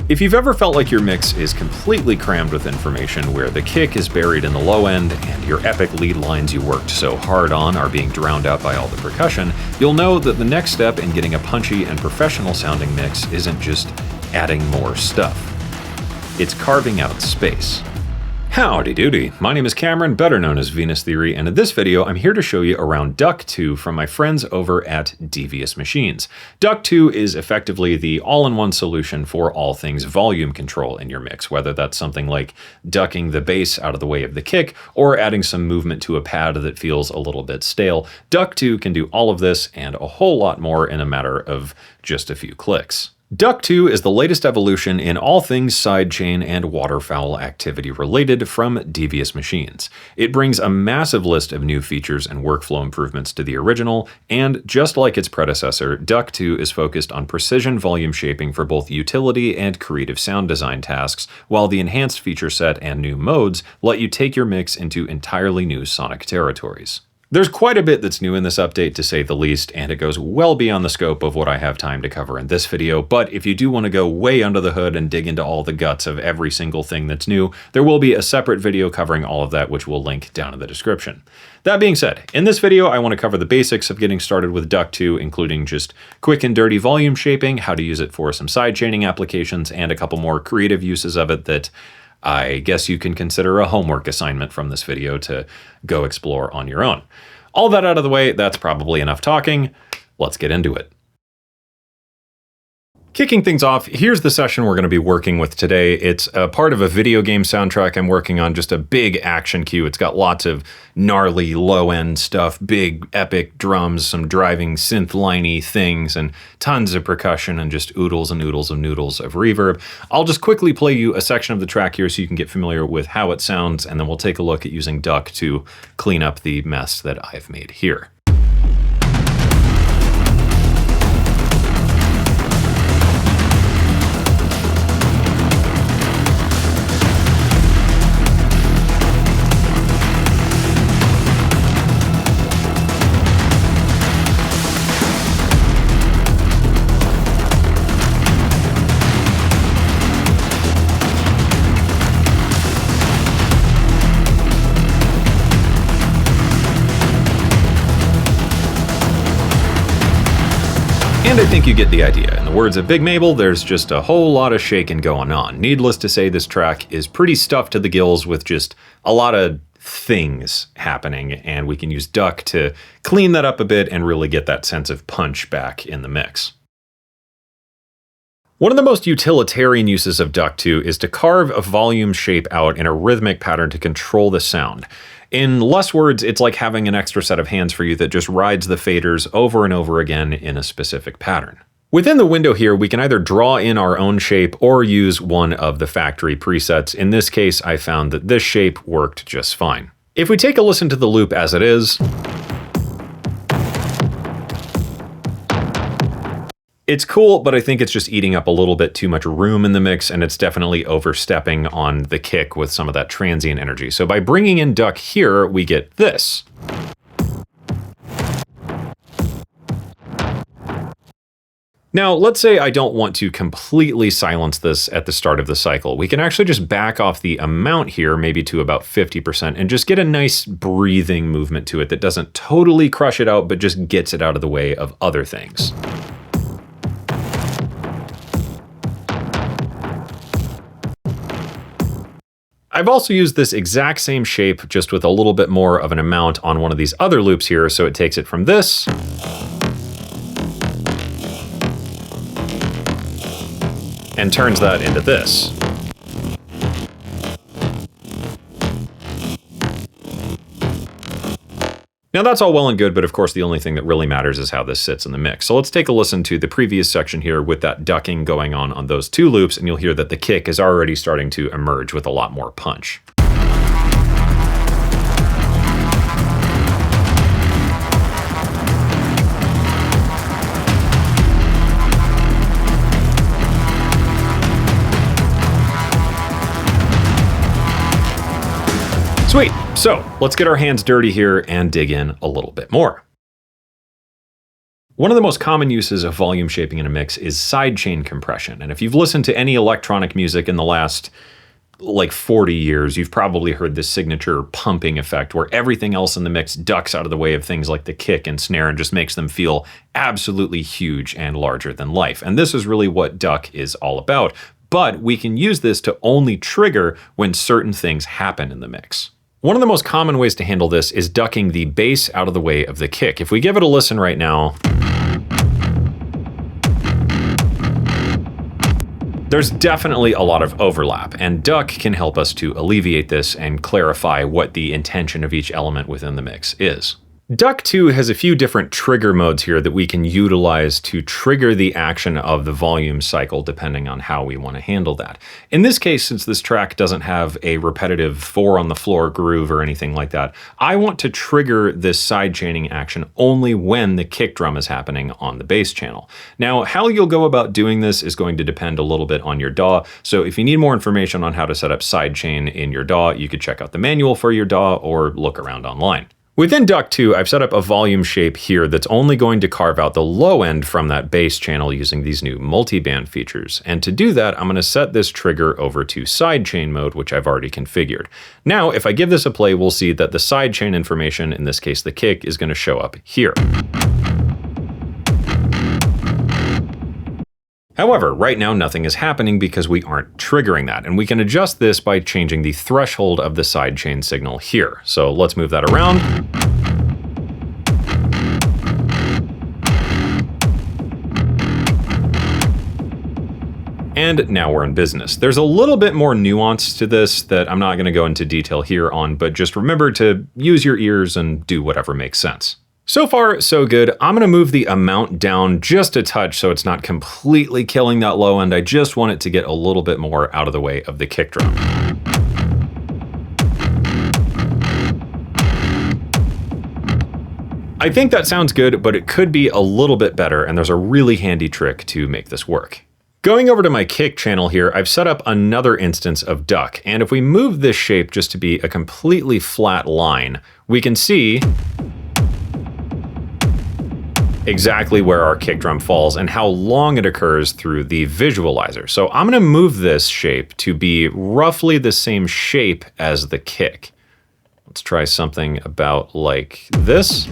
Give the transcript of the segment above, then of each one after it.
If you've ever felt like your mix is completely crammed with information, where the kick is buried in the low end and your epic lead lines you worked so hard on are being drowned out by all the percussion, you'll know that the next step in getting a punchy and professional sounding mix isn't just adding more stuff. It's carving out space. Howdy doody, my name is Cameron, better known as Venus Theory, and in this video I'm here to show you around Duck 2 from my friends over at Devious Machines. Duck 2 is effectively the all-in-one solution for all things volume control in your mix, whether that's something like ducking the bass out of the way of the kick or adding some movement to a pad that feels a little bit stale. Duck 2 can do all of this and a whole lot more in a matter of just a few clicks. Duck 2 is the latest evolution in all things sidechain and waterfowl activity related from Devious Machines. It brings a massive list of new features and workflow improvements to the original, and just like its predecessor, Duck 2 is focused on precision volume shaping for both utility and creative sound design tasks, while the enhanced feature set and new modes let you take your mix into entirely new sonic territories. There's quite a bit that's new in this update, to say the least, and it goes well beyond the scope of what I have time to cover in this video, but if you do want to go way under the hood and dig into all the guts of every single thing that's new, there will be a separate video covering all of that, which we'll link down in the description. That being said, in this video I want to cover the basics of getting started with Duck 2, including just quick and dirty volume shaping, how to use it for some sidechaining applications, and a couple more creative uses of it that I guess you can consider a homework assignment from this video to go explore on your own. All that out of the way, that's probably enough talking. Let's get into it. Kicking things off, here's the session we're going to be working with today. It's a part of a video game soundtrack I'm working on, just a big action cue. It's got lots of gnarly low-end stuff, big epic drums, some driving synth-liney things, and tons of percussion and just oodles and oodles and noodles of reverb. I'll just quickly play you a section of the track here so you can get familiar with how it sounds, and then we'll take a look at using Duck to clean up the mess that I've made here. And I think you get the idea. In the words of Big Mabel, there's just a whole lot of shaking going on. Needless to say, this track is pretty stuffed to the gills with just a lot of things happening, and we can use Duck to clean that up a bit and really get that sense of punch back in the mix. One of the most utilitarian uses of Duck 2 is to carve a volume shape out in a rhythmic pattern to control the sound. In less words, it's like having an extra set of hands for you that just rides the faders over and over again in a specific pattern. Within the window here, we can either draw in our own shape or use one of the factory presets. In this case, I found that this shape worked just fine. If we take a listen to the loop as it is, it's cool, but I think it's just eating up a little bit too much room in the mix, and it's definitely overstepping on the kick with some of that transient energy. So by bringing in Duck here, we get this. Now, let's say I don't want to completely silence this at the start of the cycle. We can actually just back off the amount here, maybe to about 50%, and just get a nice breathing movement to it that doesn't totally crush it out, but just gets it out of the way of other things. I've also used this exact same shape, just with a little bit more of an amount on one of these other loops here, so it takes it from this and turns that into this. Now that's all well and good, but of course the only thing that really matters is how this sits in the mix. So let's take a listen to the previous section here with that ducking going on those two loops, and you'll hear that the kick is already starting to emerge with a lot more punch. Sweet, so let's get our hands dirty here and dig in a little bit more. One of the most common uses of volume shaping in a mix is sidechain compression. And if you've listened to any electronic music in the last 40 years, you've probably heard this signature pumping effect where everything else in the mix ducks out of the way of things like the kick and snare and just makes them feel absolutely huge and larger than life. And this is really what duck is all about. But we can use this to only trigger when certain things happen in the mix. One of the most common ways to handle this is ducking the bass out of the way of the kick. If we give it a listen right now, there's definitely a lot of overlap, and duck can help us to alleviate this and clarify what the intention of each element within the mix is. Duck 2 has a few different trigger modes here that we can utilize to trigger the action of the volume cycle depending on how we want to handle that. In this case, since this track doesn't have a repetitive 4 on the floor groove or anything like that, I want to trigger this sidechaining action only when the kick drum is happening on the bass channel. Now, how you'll go about doing this is going to depend a little bit on your DAW, so if you need more information on how to set up sidechain in your DAW, you could check out the manual for your DAW or look around online. Within Duck 2, I've set up a volume shape here that's only going to carve out the low end from that bass channel using these new multiband features. And to do that, I'm going to set this trigger over to sidechain mode, which I've already configured. Now, if I give this a play, we'll see that the sidechain information, in this case the kick, is going to show up here. However, right now nothing is happening because we aren't triggering that, and we can adjust this by changing the threshold of the sidechain signal here. So let's move that around. And now we're in business. There's a little bit more nuance to this that I'm not going to go into detail here on, but just remember to use your ears and do whatever makes sense. So far, so good. I'm going to move the amount down just a touch so it's not completely killing that low end. I just want it to get a little bit more out of the way of the kick drum. I think that sounds good, but it could be a little bit better, and there's a really handy trick to make this work. Going over to my kick channel here, I've set up another instance of duck, and if we move this shape just to be a completely flat line, we can see exactly where our kick drum falls and how long it occurs through the visualizer. So I'm going to move this shape to be roughly the same shape as the kick. Let's try something about like this.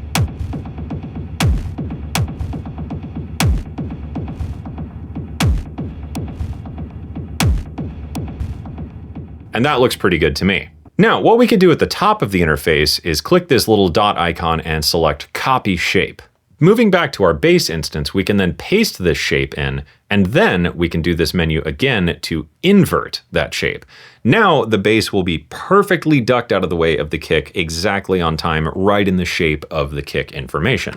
And that looks pretty good to me. Now, what we can do at the top of the interface is click this little dot icon and select Copy Shape. Moving back to our base instance, we can then paste this shape in, and then we can do this menu again to invert that shape. Now the bass will be perfectly ducked out of the way of the kick, exactly on time, right in the shape of the kick information.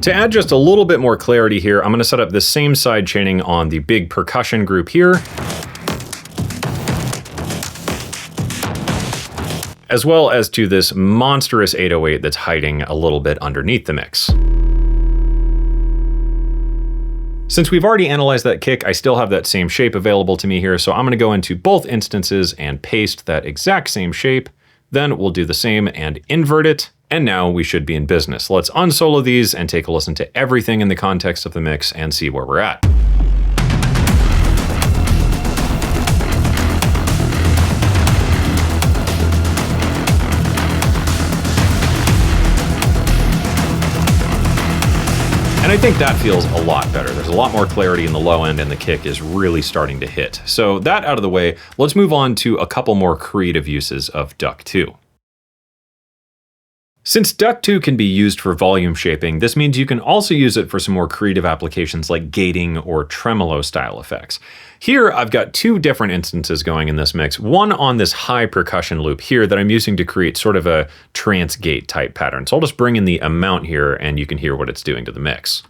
To add just a little bit more clarity here, I'm going to set up the same sidechaining on the big percussion group here, as well as to this monstrous 808 that's hiding a little bit underneath the mix. Since we've already analyzed that kick, I still have that same shape available to me here, so I'm going to go into both instances and paste that exact same shape. Then we'll do the same and invert it, and now we should be in business. Let's unsolo these and take a listen to everything in the context of the mix and see where we're at. And I think that feels a lot better. There's a lot more clarity in the low end and the kick is really starting to hit. So that out of the way, let's move on to a couple more creative uses of Duck 2. Since Duck 2 can be used for volume shaping, this means you can also use it for some more creative applications like gating or tremolo style effects. Here, I've got two different instances going in this mix, one on this high percussion loop here that I'm using to create sort of a trance gate type pattern. So I'll just bring in the amount here and you can hear what it's doing to the mix.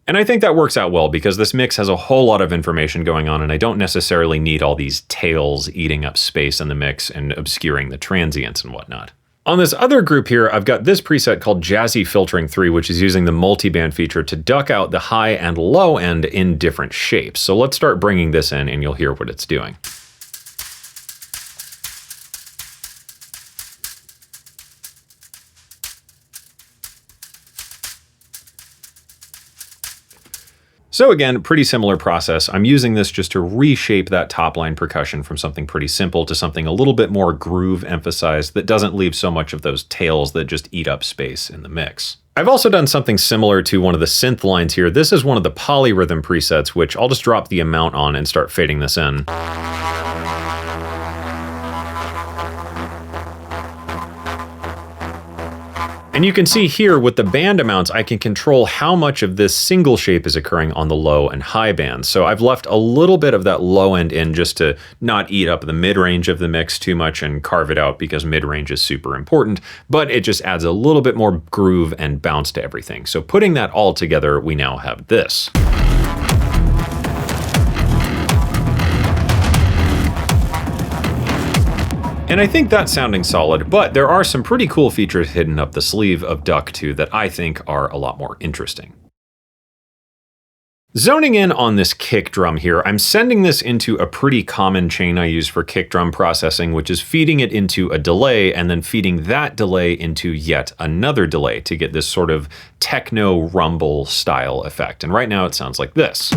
And I think that works out well because this mix has a whole lot of information going on and I don't necessarily need all these tails eating up space in the mix and obscuring the transients and whatnot. On this other group here, I've got this preset called Jazzy Filtering 3, which is using the multiband feature to duck out the high and low end in different shapes. So let's start bringing this in and you'll hear what it's doing. So again, pretty similar process. I'm using this just to reshape that top line percussion from something pretty simple to something a little bit more groove emphasized that doesn't leave so much of those tails that just eat up space in the mix. I've also done something similar to one of the synth lines here. This is one of the polyrhythm presets, which I'll just drop the amount on and start fading this in. And you can see here with the band amounts, I can control how much of this single shape is occurring on the low and high bands. So I've left a little bit of that low end in just to not eat up the mid-range of the mix too much and carve it out because mid-range is super important, but it just adds a little bit more groove and bounce to everything. So putting that all together, we now have this. And I think that's sounding solid, but there are some pretty cool features hidden up the sleeve of Duck 2 that I think are a lot more interesting. Zoning in on this kick drum here, I'm sending this into a pretty common chain I use for kick drum processing, which is feeding it into a delay and then feeding that delay into yet another delay to get this sort of techno rumble style effect. And right now it sounds like this.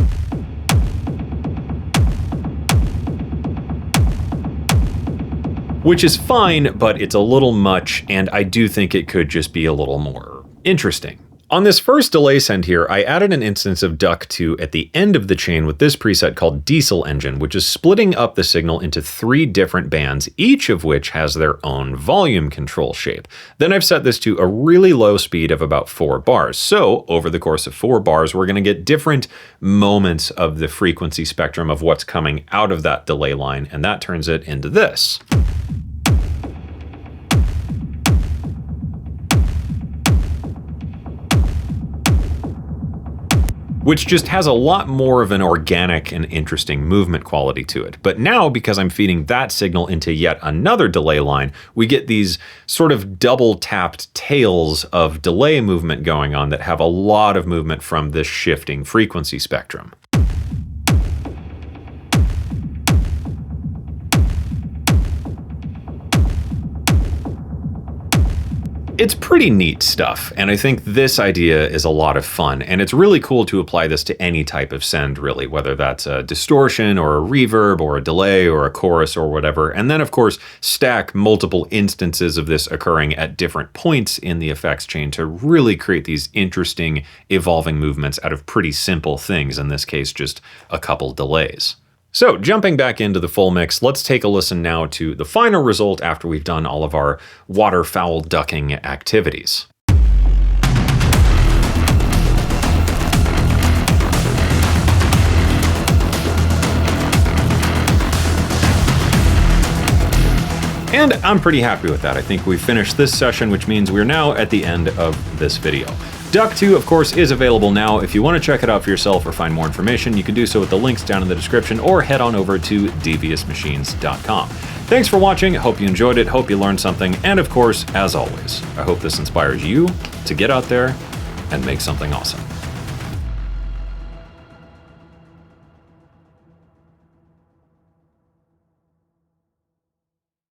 Which is fine, but it's a little much, and I do think it could just be a little more interesting. On this first delay send here, I added an instance of Duck 2 at the end of the chain with this preset called Diesel Engine, which is splitting up the signal into 3 different bands, each of which has their own volume control shape. Then I've set this to a really low speed of about 4 bars. So over the course of 4 bars, we're going to get different moments of the frequency spectrum of what's coming out of that delay line, and that turns it into this. Which just has a lot more of an organic and interesting movement quality to it. But now, because I'm feeding that signal into yet another delay line, we get these sort of double tapped tails of delay movement going on that have a lot of movement from this shifting frequency spectrum. It's pretty neat stuff, and I think this idea is a lot of fun, and it's really cool to apply this to any type of send, really, whether that's a distortion or a reverb or a delay or a chorus or whatever, and then of course stack multiple instances of this occurring at different points in the effects chain to really create these interesting evolving movements out of pretty simple things, in this case just a couple delays. So jumping back into the full mix, let's take a listen now to the final result after we've done all of our waterfowl ducking activities. And I'm pretty happy with that. I think we finished this session, which means we're now at the end of this video. Duck 2, of course, is available now. If you want to check it out for yourself or find more information, you can do so with the links down in the description or head on over to deviousmachines.com. Thanks for watching. Hope you enjoyed it. Hope you learned something. And of course, as always, I hope this inspires you to get out there and make something awesome.